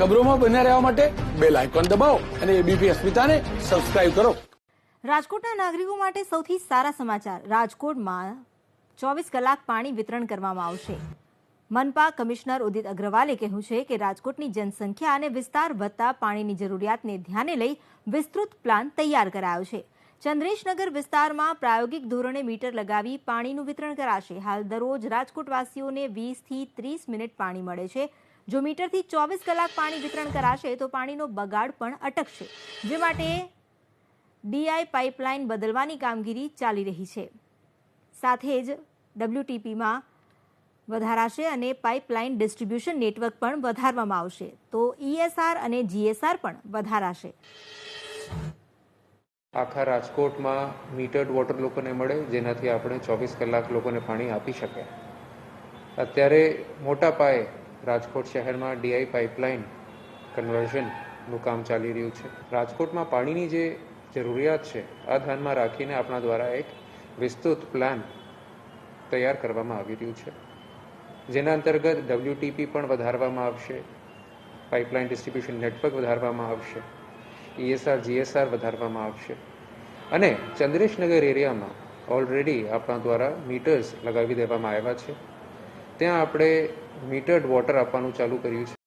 ખબરોમાં બન્યા રહેવા માટે બેલ આઇકોન દબાવો અને એબીપી અસ્મિતાને સબસ્ક્રાઇબ કરો. રાજકોટના નાગરિકો માટે સૌથી સારા સમાચાર. રાજકોટમાં 24 કલાક પાણી વિતરણ કરવામાં આવશે. મનપા કમિશનર ઉદિત અગ્રવાલે કહ્યું છે કે રાજકોટની જનસંખ્યા અને વિસ્તાર વધતા પાણીની જરૂરિયાતને ધ્યાને લઈ વિસ્તૃત પ્લાન તૈયાર કરાયો છે. ચંદ્રેશનગર વિસ્તારમાં પ્રાયોગિક ધોરણે મીટર લગાવી પાણીનું વિતરણ કરાશે. હાલ દરરોજ રાજકોટવાસીઓને 20 થી 30 મિનિટ પાણી મળે છે. જો મીટરથી 24 કલાક પાણી વિતરણ કરાશે તો પાણીનો બગાડ પણ અટકશે, જે માટે ડીઆઈ પાઇપલાઇન બદલવાની કામગીરી ચાલી રહી છે. સાથે જ ડબ્લ્યુટીપીમાં વધારાશે અને પાઇપલાઇન ડિસ્ટ્રીબ્યુશન નેટવર્ક પણ વધારવામાં આવશે. તો ઈએસઆર અને જીએસઆર પણ વધારાશે. આખા રાજકોટમાં મીટર્ડ વોટર લોકોને મળે, જેનાથી આપણે 24 કલાક લોકોને પાણી આપી શકીએ. અત્યારે મોટા પાયે રાજકોટ શહેરમાં ડીઆઈ પાઇપલાઇન કન્વર્ઝનનું કામ ચાલી રહ્યું છે. રાજકોટમાં પાણીની જે જરૂરિયાત છે આ ધ્યાનમાં રાખીને આપણા દ્વારા એક વિસ્તૃત પ્લાન તૈયાર કરવામાં આવી રહ્યું છે, જેના અંતર્ગત ડબ્લ્યુટીપી પણ વધારવામાં આવશે, પાઇપલાઇન ડિસ્ટ્રીબ્યુશન નેટવર્ક વધારવામાં આવશે, ઈએસઆર જીએસઆર વધારવામાં આવશે અને ચંદ્રેશનગર એરિયામાં ઓલરેડી આપણા દ્વારા મીટર્સ લગાવી દેવામાં આવ્યા છે. ત્યાં આપણે મીટર્ડ વોટર આપવાનું ચાલુ કર્યું છે.